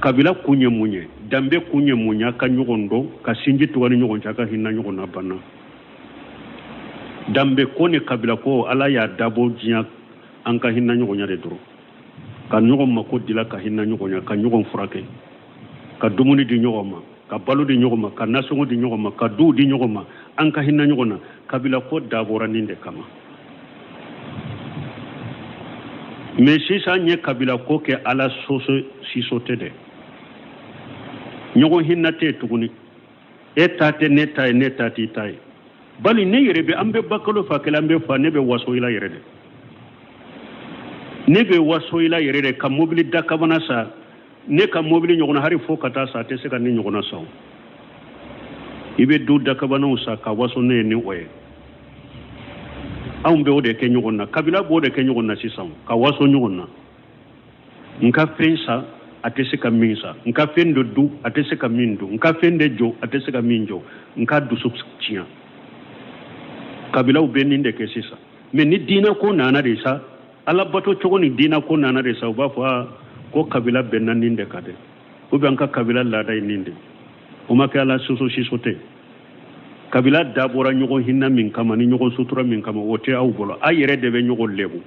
kabila kunye munye dambe kunye munya ka nyugondo ka sinji tuwani nyugon chaka hinna nyugon na banna dambe kone kabila ko ala ya dabo jiyan anka hinna nyugon nyade duro ka nyugon mako dila ka hinna nyugon nya ka nyugon furake ka dumuni di ñogoma ka balu di ñogoma ka nasongo di ñogoma ka du di ñogoma an ka hinna ñogona kabila ko dabora ninde kama mais si sa nye kabila ko ke ala soso si sote de ñogo hinna te tuguni etate neta ti tay bali ne yere be ambe bakalo fa kala ambe fa ne be waso ila yere de ne be waso ila yere ka mobili dakabana sa ne ka mobili nyogona hari fo kata sa te se ka ni nyogona sa ibe du dakabana usa ka waso ne ni oye awun be ode ke nyogona kabila bo de ke nyogona sisan ka waso nyogona nka pensa ate se ka minsa nka fendo du ate se ka mindo nka fende jo ate se ka minjo nka du subscription kabila ubeninde ke sisa me ni dina ko nana de sa ala bato chogo ni dina ko nana de sa ba fa ko kabila benaninde kade o be anka kabila lada ininde o makala soso shisote kabila dabora nyogo hinna min kama ni nyogo sutura min kama wote aw bolo ayere de be nyogo lebu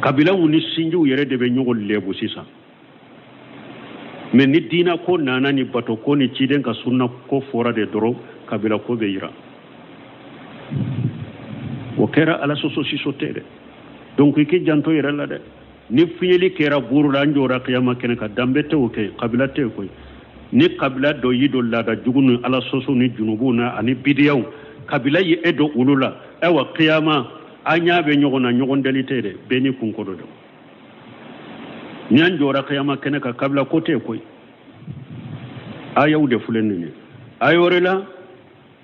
kabila wuni sinju yere de be nyogo lebu sisa me ni dina ko nana ni bato ko ni ciden ka sunna ko fora de doro kabila ko be yira o kera ala soso shisote de donc iki janto yere la de ni fiyeli kera buru la njora qiyama kene ka dambe te o ke kabila te ko ni kabila do yido la da jugunu ala soso ni junubuna ani bidiyaw kabila yi edo ulula ewa qiyama anya be nyogona nyogondelite de beni kunkodo do nyan jora qiyama kene ka kabila ko te ko ayaw de fulenni ayorela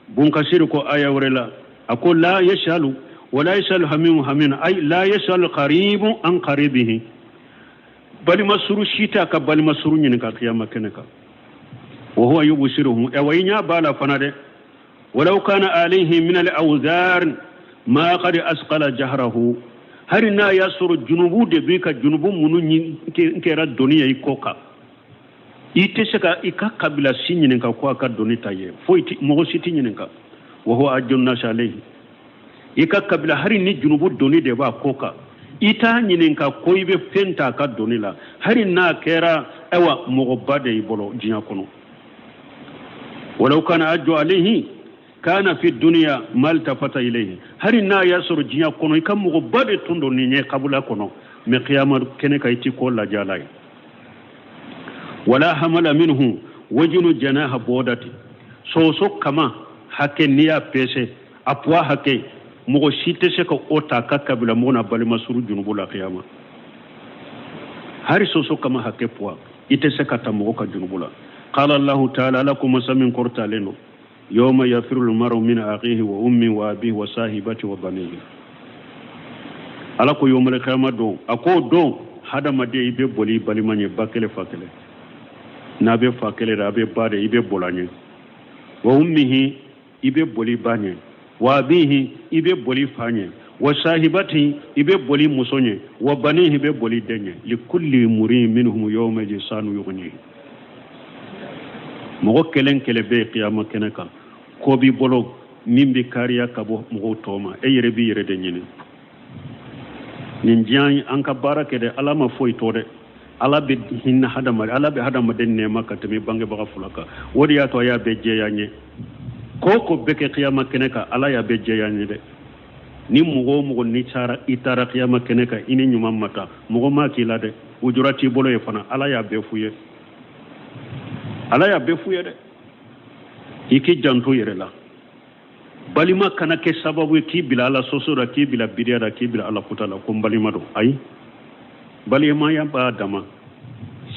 bun kasir ko ayawrela ako la yashalu ولا يسأل هميم همين أي لا يسأل قريب عن قريبه بل مسرو شيتا كبل مسرو نينكا قيامة كنكا وهو يبشرهم أوينيا بالا فنادي ولو كان عليه من الأوزار ما قد أسقل جهره هرنا يسر جنوب دبيك جنوب منو كيرا الدنيا يكوكا يتسكا إكا قبل سين نينكا كوكا دوني تايه فويتي مغسيتي نينكا وهو أجل الناس عليه ika kabila hari ni junubu doni de ba koka ita nyinin ka koibe fenta ka doni la hari na kera ewa mogobade ibolo jinya kono walau kana ajju alayhi kana fi dunya maltafata ilayhi hari na yasuru jinya kono ika mogobade tundo ni nye kabula kono me qiyamah kene kayti ko la jalay wala hamala minhu wajinu janaha bodati so kama hake niya pese apwa hake mogo site se ko ota ka kabila mona bali masuru junubu la qiyama hari soso kama hake poa ite se kata mogo ka junubu la qala allah ta'ala lakum samin qurta leno yawma yafiru al-mar'u min akhihi wa ummi wa abihi wa sahibati wa banihi ala ko yawmal qiyama do ako do hada made ibe boli bali manye bakele fakele na be fakele da be bade ibe bolanye wa ummihi ibe boli banye wa bihi ibe boli fanye wa sahibati ibe boli musonye wa banihi ibe boli denye li kulli muri minhum yawma jisanu yughni mogo kelen kele be qiyama keneka ko bi bolo mimbi kariya kabo mogo toma e yere bi yere denyene nin jiyan an ka barake de alama foi tode ala be hinna hadama ala be hadama den ne makka temi bange baga fulaka wodi ya to ya be jeyanye koko beke qiyama keneka ala ya be jeyanye de ni mugo ni chara itara qiyama keneka ini nyuma mata mugo makila de ujurati bolo e fana ala ya be fuye de iki janto yere la balima kana ke sababu ki bila ala sosora ki bila bidiara ki bila ala kutala ko balima do ay balima ya ba dama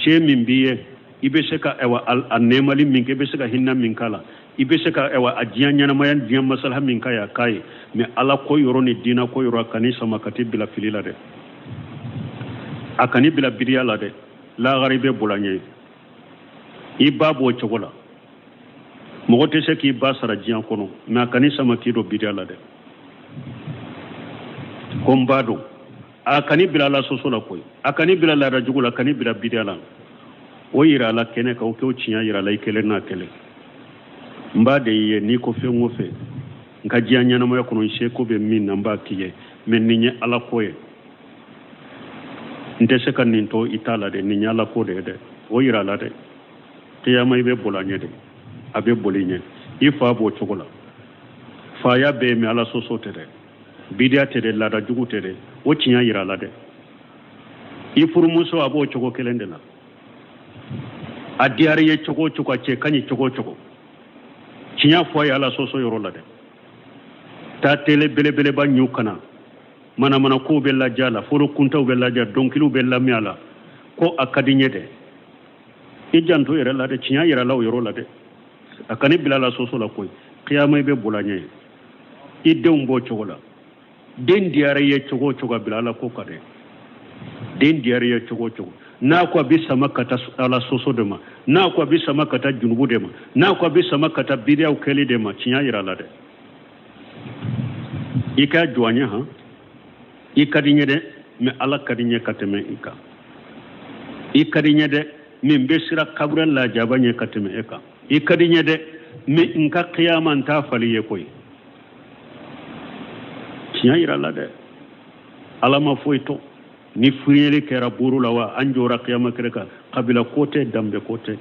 she min biye ibe seka ewa al anemali min ke be seka hinna min kala ibe seka ewa ajian nyana mayan diam masalah min kaya kai me ala ko yoro ni dina ko yoro kanisa makati bila filila de akani bila bidiala de la garibe bulanye ibabo chogola mogote se ki basara jian kono na kanisa makido bidiala de kombado akani bila la sosola koy akani bila la rajugula akani bila bidiala o yira la kene ka o ke o cinya yira la ikele na kele mbade ye ni ko fe ngofe nka jianya na mo yakono she ko be min na mbakiye men ninye ala koye ndese kan ninto itala de ninye ala ko de o yira la de qiyamay be bolanye de abe bolinye ifa bo chokola fa ya be mi ala sosote de bidia tere la da jugu tere o cinya yira la de ifurmuso abo choko kelende la adiare ye choko che kanyi choko cinya fo ya ala soso yoro la de ta tele bele ba nyukana mana ko bella jala foro kunta bella jala donkilu bella miala ko akadinye de ijanto yere la de cinya yere la yoro la de akani bilala soso la koy qiyamay be bulanye idem bo chogola den diare ye chogo bilala ko kade den diare ye chogo na ko bi sama kata ala soso de ma na ko bi sama kata junubu de ma na ko bi sama kata bidiya ukeli de ma cinya yere la de ika juanya ha ikadinye de me ala kadinye kateme ikadinye de min besira kabran la jabanye kateme eka ikadinye de me inka qiyamam ta faliye koy cinya ira la de alama foito ni fuyele kera buru lawa anjora qiyama kereka qabila kote dambe kote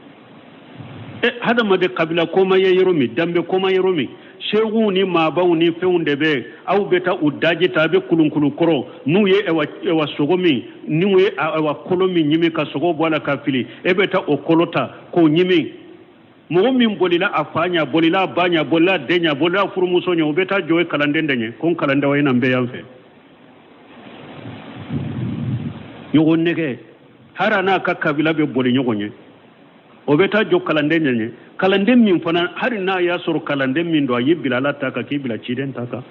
hada ma de qabila koma yeromi dambe koma yeromi shegu ni mabaw ni feunde be aw beta udaji tabe kulunkulu koro nu ye ewa sogomi ni ye ewa kolomi nyimi ka sogo bola ka fili beta o kolota ko nyimi mo min bolila afanya bolila banya bolila denya bolila furumuso nyo beta jowe kalande ndenye kon kalande wayna mbe yamfe yogo nege harana ka kabila be boli nyogonye o beta jo kalande nyenye kalande min fana hari na ya soro kalande min do ayibila la taka kibila chiden taka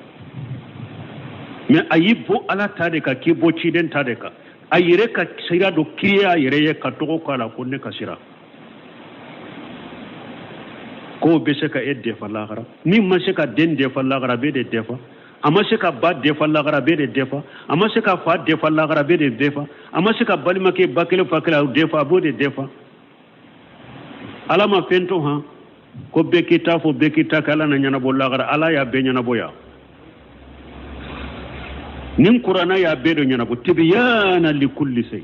me ayibo ala tade ka kibo chiden tade ka ayire ka sira do kiya yire ye ka to kala kunne ka sira ko be se ka edde fa lagara ni ma se ka dende fa lagara be de defa amma se ka ba de fa lagara be de defa amma se ka fa de fa lagara be de defa amma se ka balima ke bakele fa kala defa bo de defa alama fento ha ko bekita fo bekita kala na nyana bollagara ala ya be nyana boya nin qur'ana ya be do nyana bo tibyana li kulli shay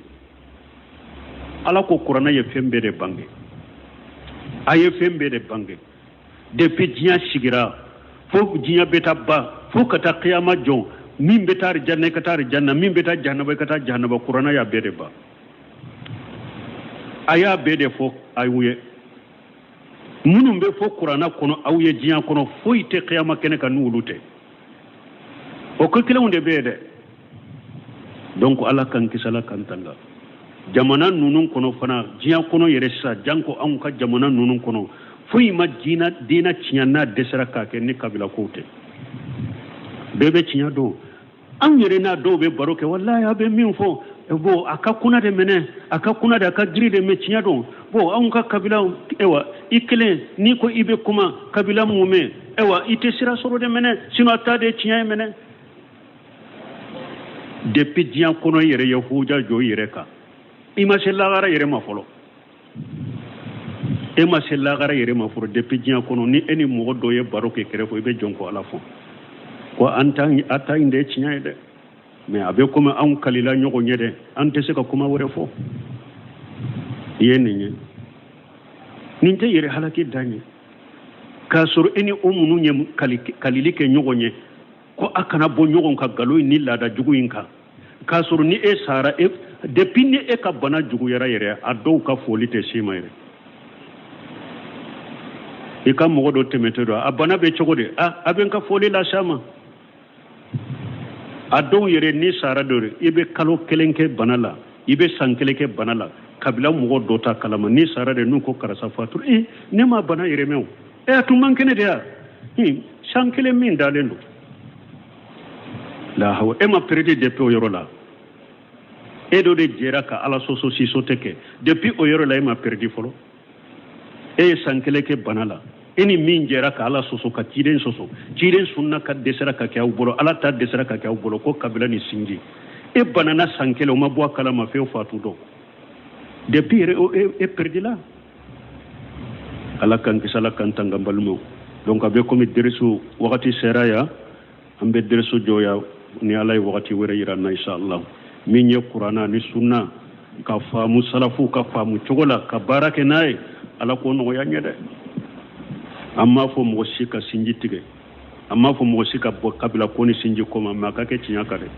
ala ko qur'ana ya fembe de bange aye fembe de bange depuis jinya sigira fo jinya beta ba fo kata qiyama jon min betar janna katar janna min beta jahannaba kata jahannaba qur'ana ya be de ba aya be de fo ayuye munum be fo qur'ana kono awye jiyan kono foyte qiyama kene ka nulute o ko kilawunde be de donc ala kan kisala kan tanga jamana nunun kono fana jiyan kono yere sa janko an ka jamana nunun kono foyi ma dina cinyana desera ka ke ni kabila kote bebe cinya do an yere na do be baroke wallahi abe min fo bo akakuna de mene akakuna de akagiri de mechinya don bo an ka kabila ewa ikle ni ko ibe kuma kabila mume ewa ite sira soro de mene sino atade chinya mene depuis dian kono yere yahuja jo yere ka ima sella gara yere ma folo e ma sella gara yere ma furo depuis dian kono ni eni mo do ye baroke kere fo ibe jonko ala fo ko antan ata inde chinya de mais abe kuma an kalila nyogo nyede an te se ka kuma wore fo yeni ni nte yere halaki danye ka suru eni umunu nye kalilike nyogo nye ko akana bo nyogo ka galo ni lada jugu inka ka suru ni e sara e depuis ni e ka bana jugu yara yere ado ka folite sima yere e ka mo do temete do abana be chogode aben ka foli la shama ado yere ni sara dore ibe kalo kelenke banala ibe sankeleke banala kabila mo do ta kalama ni sara de nun ko karasa fatur ne ma bana yere mew atuman kene dia sankele min dalendo la hawa ma prede depuis o yoro la do de jeraka ala soso si soteke depuis o yoro la ma perdi folo sankeleke banala eni min jera ka ala soso ka ciren sunna ka desera ka kyaw bolo ala ta desera ka kyaw bolo ko kabila ni singi banana sankele o mabwa kala ma fe fatu do depuis perdi la ala kan kisala kan tangambalmo donc abe komi deresu wakati seraya ambe deresu joya ni alay wakati wera yira na inshallah min ye qur'ana ni sunna ka famu salafu ka famu chogola ka barake nay ala ko no yanyede amma fo mo sika sinji tige amma fo mo sika bo kabila ko ni sinji ko ma ka ke cinya kade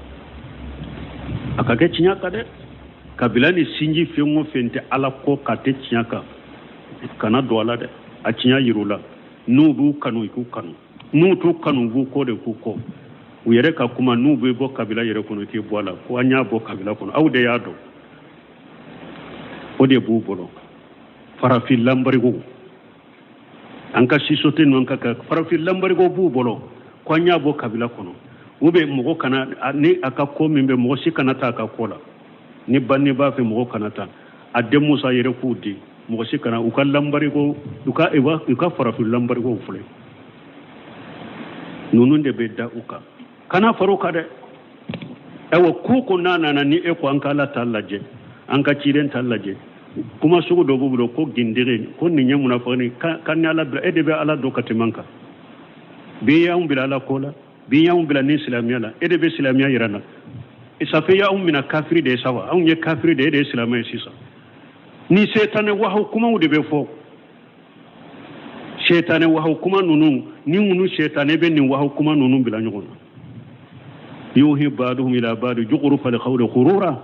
akake cinya kade kabila ni sinji fe mo fente ala ko ka te cinya ka kana do ala de a cinya yirula nu bu kanu ku kanu nu tu kanu bu ko de ku ko u yɛrɛ ka kuma n'u bɛ bɔ kabila yɛrɛ kɔnɔ k'i bɔ a la ko an y'a bɔ kabila kɔnɔ aw de y'a dɔn o de b'u bolo farafin lanbarigo an ka sisote ninnu ka farafin lanbarigo b'u bolo ko an y'a bɔ kabila kɔnɔ u bɛ mɔgɔ kana ni a ka ko min bɛ mɔgɔ si kana taa a ka ko la ni banni b'a fɛ mɔgɔ kana taa a den musa yɛrɛ k'u di mɔgɔ si kana u ka lanbarigo u ka farafin lanbarigo filɛ ninnu de bɛ da u kan kana fara u kan dɛ ɛwɔ ko n'a nana ni e ko an ka ala ta lajɛ an ka ciden ta lajɛ kuma sugu dɔ b'u bolo ko gindiri ko nin ye munafani kan ni ala bila e de bɛ ala dɔn ka tɛmɛ an kan bi y'anw bila ala ko la bi y'anw bila ni silamɛya la e de bɛ silamɛya yira na ça fait y'anw mina kafiri de ye sa wa anw ye kafiri de e de ye silamɛ ye sisan ni setanɛ wahaw kumaw de bɛ fɔ setanɛ wahaw kuma ninnu ni minnu setanɛ bɛ nin wahaw kuma ninnu bila ɲɔgɔn na yuhi ba'duhum ila ba'd jughrufa al-qawli ghurura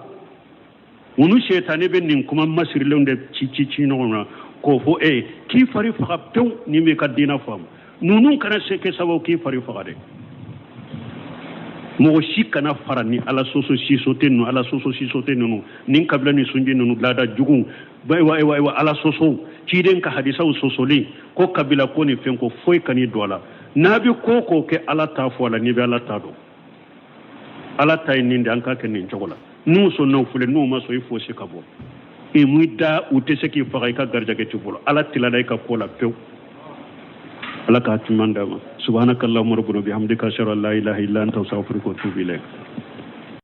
unu setanɛ bɛ nin kuma masirilenw de ci ɲɔgɔn na k'o fɔ k'i fari faga pewu ni bɛ ka diinɛ faamu ninnu kana se kɛ sababu k'i fari faga dɛ mɔgɔ si kana fara ni ala soso sisote ninnu ala soso sisote ninnu nin kabila ni sunji ninnu laada jugu wa ala soso ciden ka hadisaw sosoli ko kabila ko ni fɛn ko foyi kan'i don a la n'a bɛ ko k'o kɛ ala t'a fɔ a la n'i bɛ ala t'a dɔn ala ta ye nin de an k'a kɛ nin cogo la n'u sɔnna u filɛ n'u ma sɔn i fosi ka bɔ mu da u tɛ se k'i faga i ka garijɛgɛ t'i bolo ala tilala i ka ko la pewu ala ka timan d'a ma subhanakallahumma rabbana bihamdika ashhadu an la ilaha illa anta astaghfiruka wa atubu ilayk